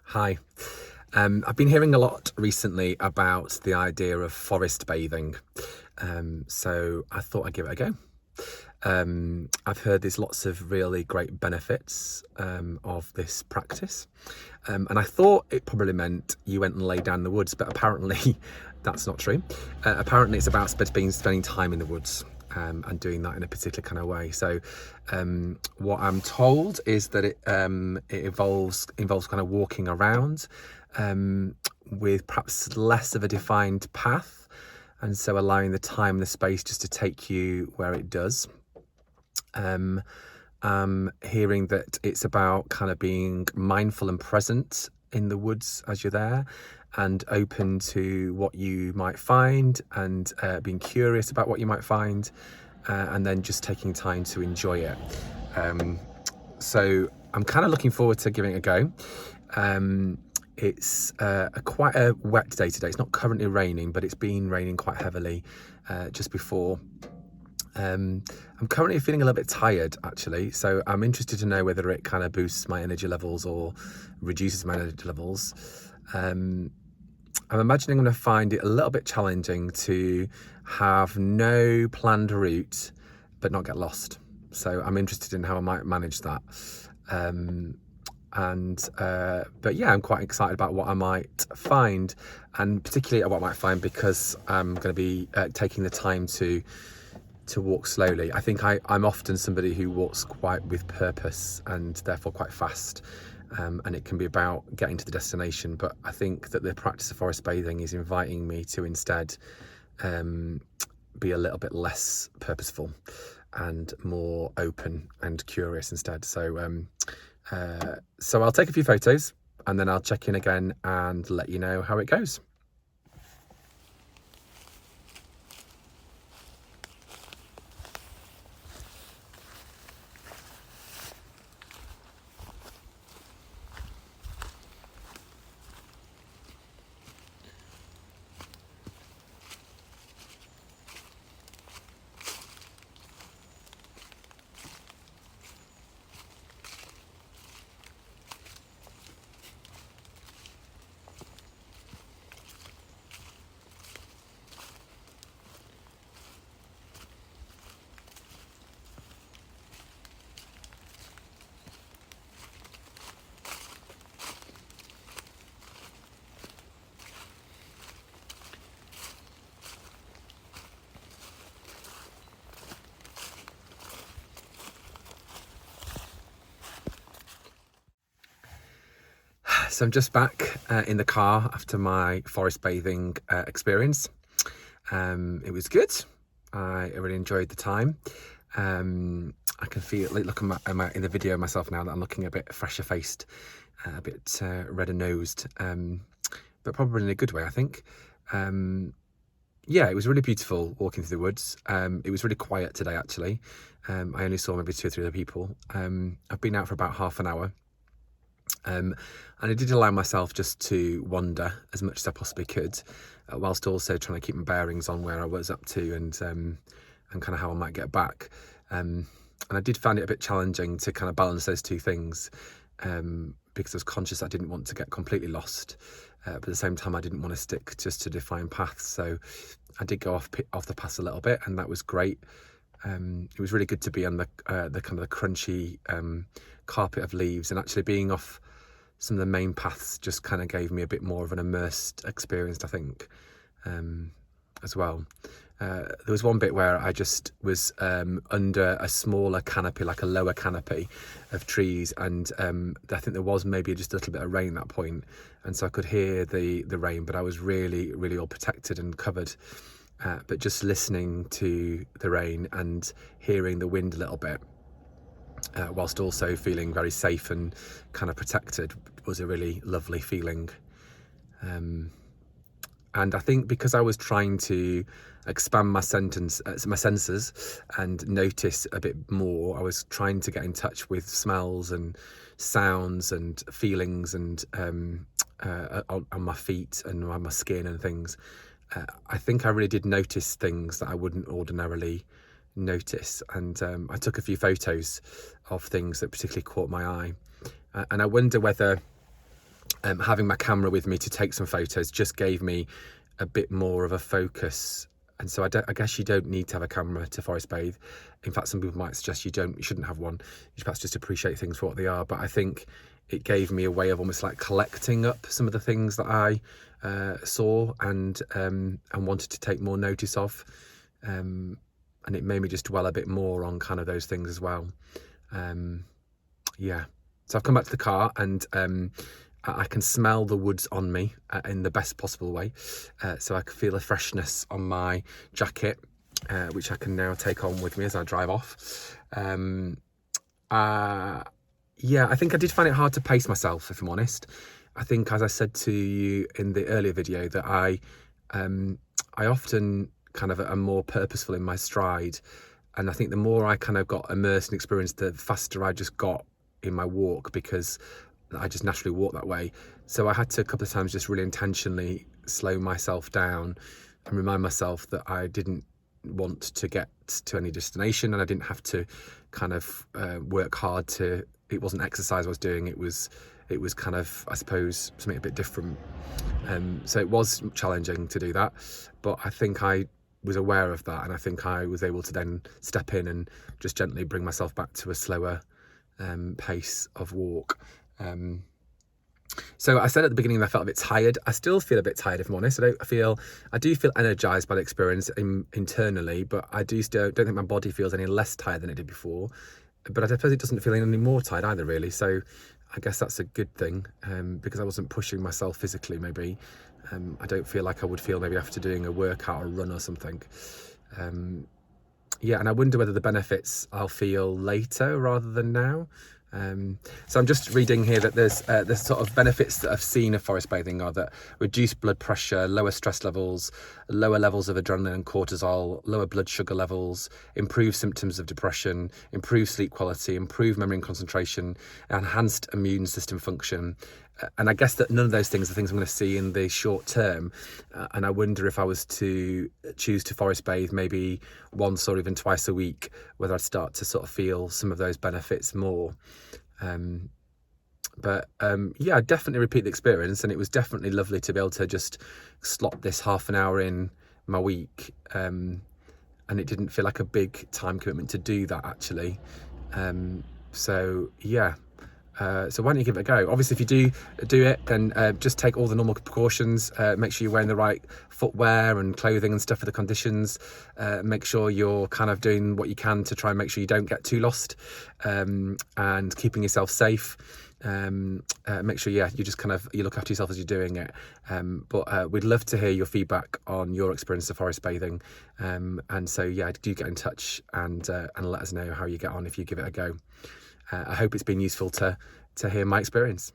Hi. I've been hearing a lot recently about the idea of forest bathing. So I thought I'd give it a go. I've heard there's lots of really great benefits of this practice. And I thought it probably meant you went and lay down in the woods, but apparently that's not true. Apparently it's about spending time in the woods. And doing that in a particular kind of way. So, what I'm told is that it involves kind of walking around with perhaps less of a defined path, and so allowing the time and the space just to take you where it does. Hearing that it's about kind of being mindful and present in the woods as you're there, and open to what you might find, and being curious about what you might find, and then just taking time to enjoy it. So I'm kind of looking forward to giving it a go. It's quite a wet day today. It's not currently raining, but it's been raining quite heavily just before. I'm currently feeling a little bit tired, actually, so I'm interested to know whether it kind of boosts my energy levels or reduces my energy levels. I'm imagining I'm going to find it a little bit challenging to have no planned route but not get lost. So I'm interested in how I might manage that. But yeah, I'm quite excited about what I might find, and particularly what I might find because I'm going to be taking the time to walk slowly. I think I'm often somebody who walks quite with purpose and therefore quite fast. And it can be about getting to the destination, but I think that the practice of forest bathing is inviting me to instead be a little bit less purposeful and more open and curious instead. So I'll take a few photos and then I'll check in again and let you know how it goes. So I'm just back in the car after my forest bathing experience. It was good. I really enjoyed the time. I can feel it looking in the video myself now that I'm looking a bit fresher faced, a bit redder nosed, but probably in a good way, I think. Yeah, it was really beautiful walking through the woods. It was really quiet today, actually. I only saw maybe 2 or 3 other people. I've been out for about half an hour. And I did allow myself just to wander as much as I possibly could, whilst also trying to keep my bearings on where I was up to and kind of how I might get back. And I did find it a bit challenging to kind of balance those two things, because I was conscious I didn't want to get completely lost, but at the same time I didn't want to stick just to defined paths. So I did go off the path a little bit, and that was great. It was really good to be on the kind of the crunchy carpet of leaves, and actually being off some of the main paths just kind of gave me a bit more of an immersed experience, I think, as well. There was one bit where I just was under a smaller canopy, like a lower canopy of trees, and I think there was maybe just a little bit of rain at that point, and so I could hear the rain, but I was really, really all protected and covered. But just listening to the rain and hearing the wind a little bit, whilst also feeling very safe and kind of protected, was a really lovely feeling. And I think because I was trying to expand my senses and notice a bit more, I was trying to get in touch with smells and sounds and feelings and on my feet and on my skin and things. I think I really did notice things that I wouldn't ordinarily notice, and I took a few photos of things that particularly caught my eye, and I wonder whether having my camera with me to take some photos just gave me a bit more of a focus. And so I guess you don't need to have a camera to forest bathe. In fact, some people might suggest you shouldn't have one. You should perhaps just appreciate things for what they are. But I think it gave me a way of almost like collecting up some of the things that I saw and wanted to take more notice of. And it made me just dwell a bit more on kind of those things as well. Yeah. So I've come back to the car and I can smell the woods on me in the best possible way. So I can feel a freshness on my jacket, which I can now take on with me as I drive off. Yeah, I think I did find it hard to pace myself, if I'm honest. I think, as I said to you in the earlier video, that I often kind of am more purposeful in my stride. And I think the more I kind of got immersed and experienced, the faster I just got in my walk, because I just naturally walk that way. So I had to a couple of times just really intentionally slow myself down and remind myself that I didn't want to get to any destination, and I didn't have to kind of work hard to, it wasn't exercise I was doing, it was kind of, I suppose, something a bit different. So it was challenging to do that, but I think I was aware of that, and I think I was able to then step in and just gently bring myself back to a slower pace of walk. So I said at the beginning that I felt a bit tired. I still feel a bit tired, if I'm honest. I do feel energized by the experience internally, but I don't think my body feels any less tired than it did before. But I suppose it doesn't feel any more tired either, really. So I guess that's a good thing, because I wasn't pushing myself physically, maybe. I don't feel like I would feel maybe after doing a workout or a run or something. Yeah, and I wonder whether the benefits I'll feel later rather than now. So I'm just reading here that there's sort of benefits that I've seen of forest bathing are that reduced blood pressure, lower stress levels, lower levels of adrenaline and cortisol, lower blood sugar levels, improved symptoms of depression, improved sleep quality, improved memory and concentration, enhanced immune system function. And I guess that none of those things are things I'm going to see in the short term. And I wonder if I was to choose to forest bathe maybe once or even twice a week, whether I'd start to sort of feel some of those benefits more. Yeah, I'd definitely repeat the experience, and it was definitely lovely to be able to just slot this half an hour in my week. And it didn't feel like a big time commitment to do that, actually. So yeah. So why don't you give it a go? Obviously, if you do it, then just take all the normal precautions. Make sure you're wearing the right footwear and clothing and stuff for the conditions. Make sure you're kind of doing what you can to try and make sure you don't get too lost, and keeping yourself safe. Make sure, you just kind of, you look after yourself as you're doing it. But we'd love to hear your feedback on your experience of forest bathing. And so, yeah, do get in touch and let us know how you get on if you give it a go. I hope it's been useful to hear my experience.